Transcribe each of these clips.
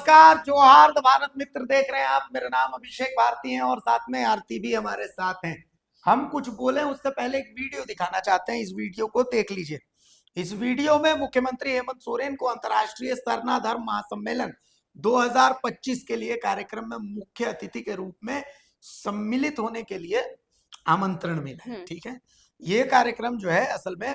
नमस्कार, जोहार भारत मित्र देख रहे हैं आप। मेरा नाम अभिषेक भारती है और साथ में आरती भी हमारे साथ हैं। हम कुछ बोले उससे पहले एक वीडियो दिखाना चाहते हैं, इस वीडियो को देख लीजिए। इस वीडियो में मुख्यमंत्री हेमंत सोरेन को अंतर्राष्ट्रीय सरना धर्म महासम्मेलन 2025 के लिए कार्यक्रम में मुख्य अतिथि के रूप में सम्मिलित होने के लिए आमंत्रण मिला है। ठीक है, ये कार्यक्रम जो है असल में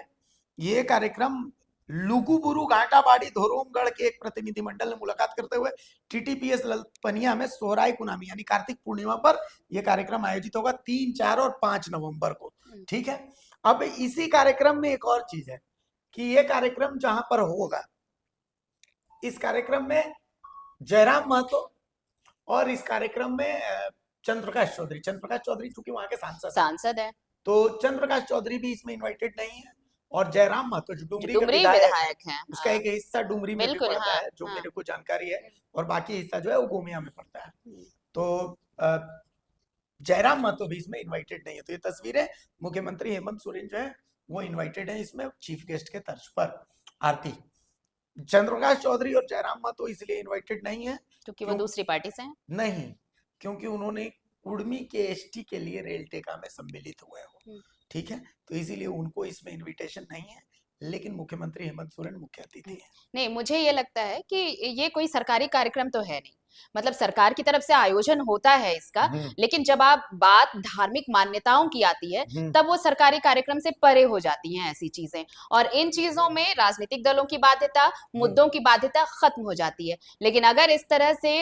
ये कार्यक्रम लुगुबुरु घाटाबाड़ी धोरोमगढ़ के एक प्रतिनिधिमंडल ने मुलाकात करते हुए टीटीपीएस ललपनिया में सोहराय कुनामी यानी कार्तिक पूर्णिमा पर यह कार्यक्रम आयोजित होगा 3, 4 और 5 नवंबर को। ठीक है, अब इसी कार्यक्रम में एक और चीज है कि ये कार्यक्रम जहां पर होगा, इस कार्यक्रम में जयराम महतो और इस कार्यक्रम में चंद्रप्रकाश चौधरी चूंकि वहां के सांसद है, तो चंद्रप्रकाश चौधरी भी इसमें इन्वाइटेड नहीं है। और जयराम महतो जो डुमरी के विधायक है, उसका एक हिस्सा डुमरी में भी पड़ता है, जो मेरे को जानकारी है, और बाकी हिस्सा जो है वो गोमिया में पड़ता है। तो जयराम महतो भी इसमें इन्वाइटेड नहीं है। तो ये तस्वीरें मुख्यमंत्री हेमंत सोरेन जो है वो इन्वाइटेड है इसमें चीफ गेस्ट के तर्ज पर। आरती, चंद्रप्रकाश चौधरी और जयराम महतो इसलिए इन्वाइटेड नहीं है क्योंकि वो दूसरी पार्टी से हैं? नहीं, क्योंकि उन्होंने कुर्मी के एसटी के लिए रेल टेका में सम्मिलित हुए हो। ठीक है, तो इसीलिए उनको इसमें इनविटेशन नहीं है, लेकिन मुख्यमंत्री हेमंत सोरेन मुख्य अतिथि है। नहीं, मुझे ये लगता है कि ये कोई सरकारी कार्यक्रम तो है नहीं, मतलब सरकार की तरफ से आयोजन होता है इसका, लेकिन जब आप बात धार्मिक मान्यताओं की आती है तब वो सरकारी कार्यक्रम से परे हो जाती हैं ऐसी चीजें, और इन चीजों में राजनीतिक दलों की बाध्यता, मुद्दों की बाध्यता खत्म हो जाती है। लेकिन अगर इस तरह से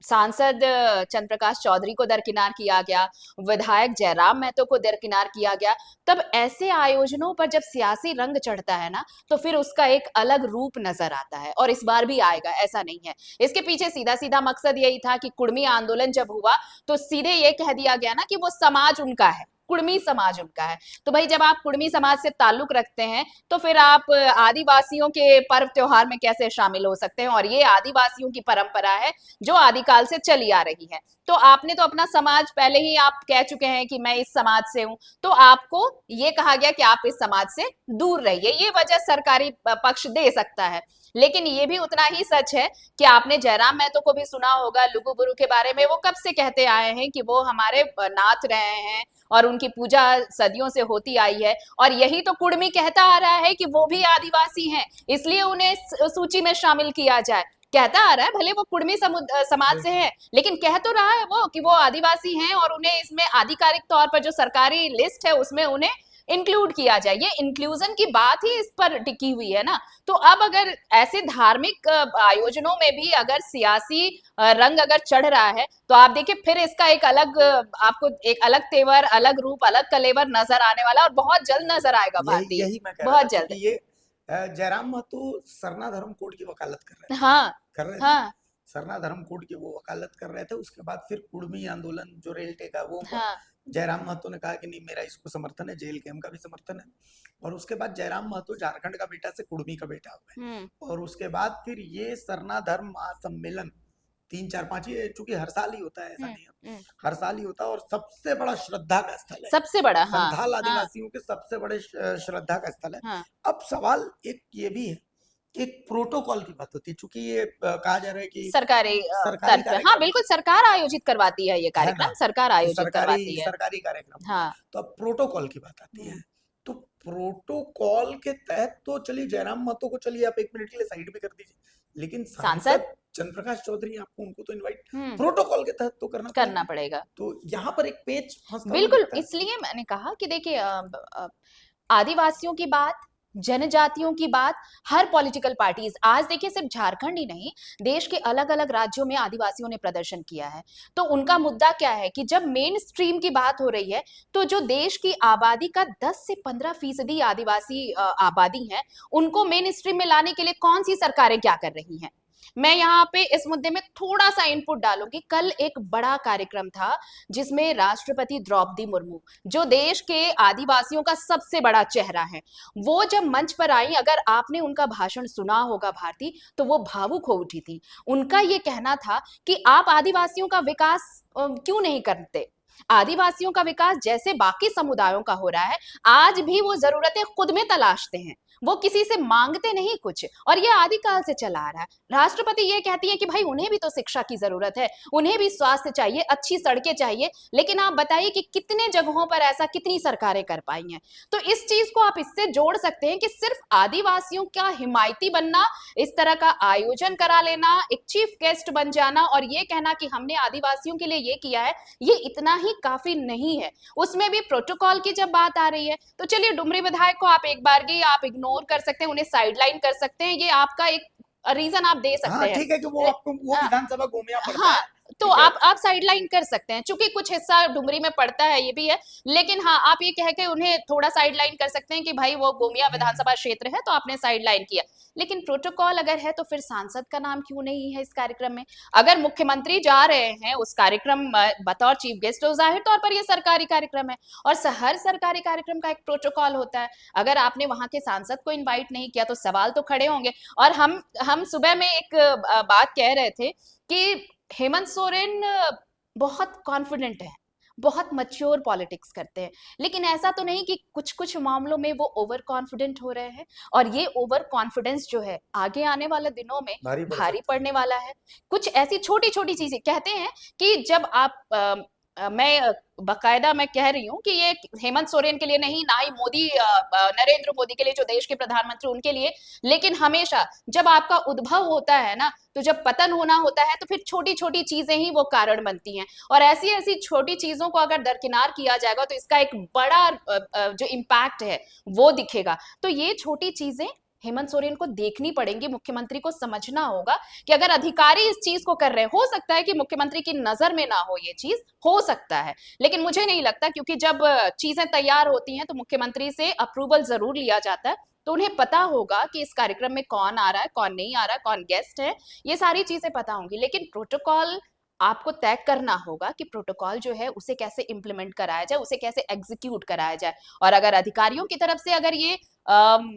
सांसद चंद्रप्रकाश चौधरी को दरकिनार किया गया, विधायक जयराम महतो को दरकिनार किया गया, तब ऐसे आयोजनों पर जब सियासी रंग चढ़ता है ना, तो फिर उसका एक अलग रूप नजर आता है, और इस बार भी आएगा, ऐसा नहीं है। इसके पीछे सीधा सीधा मकसद यही था कि कुर्मी आंदोलन जब हुआ तो सीधे ये कह दिया गया ना कि वो समाज उनका है, कुर्मी समाज उनका है। तो भाई जब आप कुर्मी समाज से ताल्लुक रखते हैं तो फिर आप आदिवासियों के पर्व त्योहार में कैसे शामिल हो सकते हैं? और ये आदिवासियों की परंपरा है जो आदिकाल से चली आ रही है। तो आपने तो अपना समाज पहले ही आप कह चुके हैं कि मैं इस समाज से हूं, तो आपको ये कहा गया कि आप इस समाज से दूर रहिए। ये वजह सरकारी पक्ष दे सकता है, लेकिन ये भी उतना ही सच है कि आपने जयराम महतो को भी सुना होगा लुगुबुरु के बारे में। वो कब से कहते आए हैं कि वो हमारे नाथ रहे हैं और उनकी पूजा सदियों से होती आई है, और यही तो कुर्मी कहता आ रहा है कि वो भी आदिवासी हैं, इसलिए उन्हें सूची में शामिल किया जाए। कहता आ रहा है, भले वो कुर्मी समाज से है, लेकिन कह तो रहा है वो कि वो आदिवासी हैं और उन्हें इसमें आधिकारिक तौर पर जो सरकारी लिस्ट है उसमें उन्हें इंक्लूड किया जाए। ये इंक्लूजन की बात ही इस पर टिकी हुई है ना। तो अब अगर ऐसे धार्मिक आयोजनों में भी अगर सियासी रंग अगर चढ़ रहा है तो आप देखिए फिर इसका एक अलग आपको एक अलग तेवर, अलग रूप, अलग कलेवर नजर आने वाला, और बहुत जल्द नजर आएगा भारतीय, यही मैं कह बहुत जल्द। ये जयराम महतो सरना धर्म कोड की वकालत कर रहे थे। हाँ, कर रहे थे। हाँ, सरना धर्म कोड की वो वकालत कर रहे थे। उसके बाद फिर कुर्मी आंदोलन जो रेल टेका वो हाँ, जयराम महतो ने कहा कि नहीं, मेरा इसको समर्थन है, जेल कैम्प का भी समर्थन है। और उसके बाद जयराम महतो झारखंड का बेटा से कुर्मी का बेटा हुआ है, और उसके बाद फिर ये सरना धर्म महासम्मेलन 3, 4, 5 ये चूंकि हर साल ही होता है, ऐसा नहीं है, हर साल ही होता है, और सबसे बड़ा श्रद्धा का स्थल है, सबसे बड़ा, हाँ, संथाल आदिवासियों के सबसे बड़े श्रद्धा का स्थल है। हाँ, अब सवाल एक ये भी है, एक प्रोटोकॉल की बात होती है, चूंकि ये कहा जा रहा है कि सरकारी हाँ बिल्कुल, सरकार आयोजित करवाती है ये कार्यक्रम, सरकार आयोजित करवाती है, सरकारी कार्यक्रम। हाँ। तो अब प्रोटोकॉल की बात आती है, तो प्रोटोकॉल के तहत तो चलिए जयराम महतो को चलिए आप 1 मिनट के लिए साइड भी कर दीजिए, लेकिन सांसद चंद्रप्रकाश चौधरी, आपको उनको तो इनवाइट प्रोटोकॉल के तहत तो करना पड़ेगा। तो यहाँ पर एक पेच फंसता बिल्कुल, इसलिए मैंने कहा कि देखिए आदिवासियों की बात, जनजातियों की बात, हर पॉलिटिकल पार्टीज, आज देखिए सिर्फ झारखंड ही नहीं, देश के अलग अलग राज्यों में आदिवासियों ने प्रदर्शन किया है। तो उनका मुद्दा क्या है कि जब मेन स्ट्रीम की बात हो रही है तो जो देश की आबादी का 10 से 15% आदिवासी आबादी है, उनको मेन स्ट्रीम में लाने के लिए कौन सी सरकारें क्या कर रही हैं। मैं यहाँ पे इस मुद्दे में थोड़ा सा इनपुट डालूंगी। कल एक बड़ा कार्यक्रम था जिसमें राष्ट्रपति द्रौपदी मुर्मू, जो देश के आदिवासियों का सबसे बड़ा चेहरा है, वो जब मंच पर आई, अगर आपने उनका भाषण सुना होगा भारती, तो वो भावुक हो उठी थी। उनका ये कहना था कि आप आदिवासियों का विकास क्यों नहीं करते, आदिवासियों का विकास जैसे बाकी समुदायों का हो रहा है, आज भी वो जरूरतें खुद में तलाशते हैं, वो किसी से मांगते नहीं कुछ, और ये आदिकाल से चला आ रहा है। राष्ट्रपति ये कहती है कि भाई उन्हें भी तो शिक्षा की जरूरत है, उन्हें भी स्वास्थ्य चाहिए, अच्छी सड़कें चाहिए, लेकिन आप बताइए कि कितने जगहों पर ऐसा कितनी सरकारें कर पाई हैं। तो इस चीज को आप इससे जोड़ सकते हैं कि सिर्फ आदिवासियों का हिमायती बनना, इस तरह का आयोजन करा लेना, एक चीफ गेस्ट बन जाना और ये कहना कि हमने आदिवासियों के लिए ये किया है, ये इतना ही काफी नहीं है। उसमें भी प्रोटोकॉल की जब बात आ रही है तो चलिए डुमरी विधायक को आप एक बार की आप इग्नोर कर सकते हैं, उन्हें साइडलाइन कर सकते हैं, ये आपका एक रीजन आप दे सकते हाँ हैं। ठीक है कि वो आपको वो विधानसभा गोमिया पड़ता हाँ, है, तो ठीक है। आप साइडलाइन कर सकते हैं, चूंकि कुछ हिस्सा डुमरी में पड़ता है ये भी है, लेकिन हाँ आप ये कह के उन्हें थोड़ा साइडलाइन कर सकते हैं कि भाई वो गोमिया विधानसभा क्षेत्र है तो आपने साइडलाइन किया। लेकिन प्रोटोकॉल अगर है तो फिर सांसद का नाम क्यों नहीं है इस कार्यक्रम में? अगर मुख्यमंत्री जा रहे हैं उस कार्यक्रम बतौर चीफ गेस्ट, तो जाहिर तौर पर ये सरकारी कार्यक्रम है, और हर सरकारी कार्यक्रम का एक प्रोटोकॉल होता है। अगर आपने वहां के सांसद को इन्वाइट नहीं किया तो सवाल तो खड़े होंगे। और हम सुबह में एक बात कह रहे थे कि हेमंत सोरेन बहुत कॉन्फिडेंट है, बहुत मैच्योर पॉलिटिक्स करते हैं, लेकिन ऐसा तो नहीं कि कुछ कुछ मामलों में वो ओवर कॉन्फिडेंट हो रहे हैं, और ये ओवर कॉन्फिडेंस जो है आगे आने वाले दिनों में भारी पड़ने वाला है। कुछ ऐसी छोटी छोटी चीजें कहते हैं कि जब आप मैं बकायदा मैं कह रही हूँ कि ये हेमंत सोरेन के लिए नहीं, ना ही मोदी नरेंद्र मोदी के लिए जो देश के प्रधानमंत्री उनके लिए, लेकिन हमेशा जब आपका उद्भव होता है ना, तो जब पतन होना होता है तो फिर छोटी छोटी चीजें ही वो कारण बनती हैं, और ऐसी ऐसी छोटी चीजों को अगर दरकिनार किया जाएगा तो इसका एक बड़ा जो इम्पैक्ट है वो दिखेगा। तो ये छोटी चीजें हेमंत सोरेन को देखनी पड़ेंगी, मुख्यमंत्री को समझना होगा कि अगर अधिकारी इस चीज को कर रहे हैं, हो सकता है कि मुख्यमंत्री की नजर में ना हो ये चीज, हो सकता है, लेकिन मुझे नहीं लगता, क्योंकि जब चीजें तैयार होती हैं तो मुख्यमंत्री से अप्रूवल जरूर लिया जाता है, तो उन्हें पता होगा कि इस कार्यक्रम में कौन आ रहा है, कौन नहीं आ रहा है, कौन गेस्ट है, ये सारी चीजें पता होंगी। लेकिन प्रोटोकॉल आपको तय करना होगा कि प्रोटोकॉल जो है उसे कैसे इंप्लीमेंट कराया जाए, उसे कैसे एग्जीक्यूट कराया जाए, और अगर अधिकारियों की तरफ से अगर ये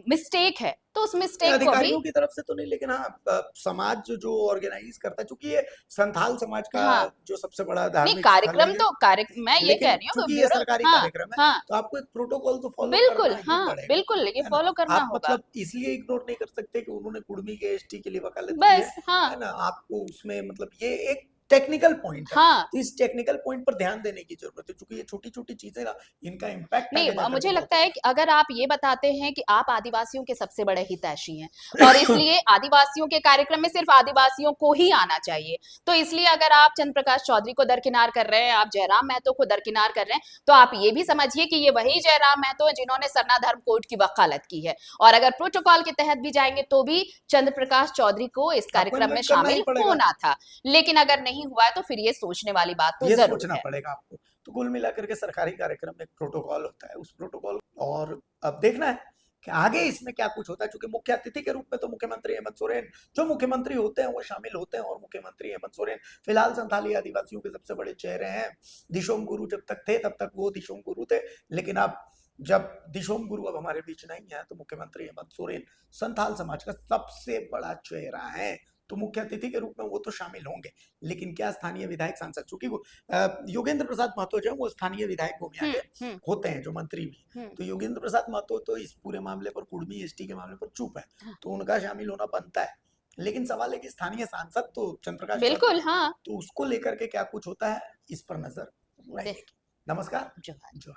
मिस्टेक है तो उस मिस्टेक को भी अधिकारियों की तरफ से तो नहीं, लेकिन हाँ समाज जो ऑर्गेनाइज करता है, क्योंकि ये संथाल समाज का हाँ, जो सबसे बड़ा नहीं धार्मिक स्थल कार्यक्रम है, तो मैं ये कह लेकिन रही हूँ चूंकि ये ब्यूरो, सरकारी हाँ कार्यक्रम है हाँ तो आपको एक प्रोटोकॉल तो फॉलो बिल्कुल, करना ही हाँ पड़ेगा, बिल्कुल, ये है ना। फॉलो करना आप होगा, मतलब इसलिए इग्नोर नहीं कर सकते कि उन्होंने कुर्मी के एसटी के लिए वकालत की बस हाँ है ना। आपको उसमें मतलब ये एक टेक्निकल पॉइंट है, हाँ। तो इस टेक्निकल पॉइंट पर ध्यान देने की जरूरत है, क्योंकि ये छोटी छोटी चीजें ना, इनका इम्पैक्ट नहीं आगे जाकर मुझे बहुत लगता है कि अगर आप ये बताते हैं कि आप आदिवासियों के सबसे बड़े हितैषी हैं, और इसलिए आदिवासियों के कार्यक्रम में सिर्फ आदिवासियों को ही आना चाहिए, तो इसलिए अगर आप चंद्र प्रकाश चौधरी को दरकिनार कर रहे हैं, आप जयराम महतो को दरकिनार कर रहे हैं, तो आप ये भी समझिए कि ये वही जयराम महतो है जिन्होंने सरना धर्म कोड की वकालत की है, और अगर प्रोटोकॉल के तहत भी जाएंगे तो भी चंद्र प्रकाश चौधरी को इस कार्यक्रम में शामिल होना था, लेकिन अगर नहीं हुआ है तो फिर ये सोचने वाली बात तो ये जरूर सोचना है। पड़ेगा आपको। तो कुल मिलाकर के सरकारी कार्यक्रम में एक प्रोटोकॉल होता है, उस प्रोटोकॉल और अब देखना है कि आगे इसमें क्या कुछ होता है, क्योंकि मुख्य अतिथि के रूप में तो मुख्यमंत्री हेमंत सोरेन, जो मुख्यमंत्री होते हैं वो शामिल होते हैं, और मुख्यमंत्री हेमंत सोरेन फिलहाल संथाली आदिवासियों के सबसे बड़े चेहरे हैं। दिशोम गुरु जब तक थे तब तक वो दिशोम गुरु थे, लेकिन अब जब दिशोम गुरु अब हमारे बीच नहीं है तो मुख्यमंत्री हेमंत सोरेन संथाल समाज का सबसे बड़ा चेहरा है, तो मुख्य अतिथि के रूप में वो तो शामिल होंगे। लेकिन क्या स्थानीय विधायक सांसद, चूंकि योगेंद्र प्रसाद महतो जो है वो स्थानीय विधायक गोमिया के होते हैं, जो मंत्री भी, तो योगेंद्र प्रसाद महतो तो इस पूरे मामले पर, कुर्मी एसटी के मामले पर चुप है, तो उनका शामिल होना बनता है। लेकिन सवाल है कि स्थानीय सांसद तो चंद्रप्रकाश बिल्कुल हाँ, तो उसको लेकर के क्या कुछ होता है, इस पर नजर रहेगी। नमस्कार। जो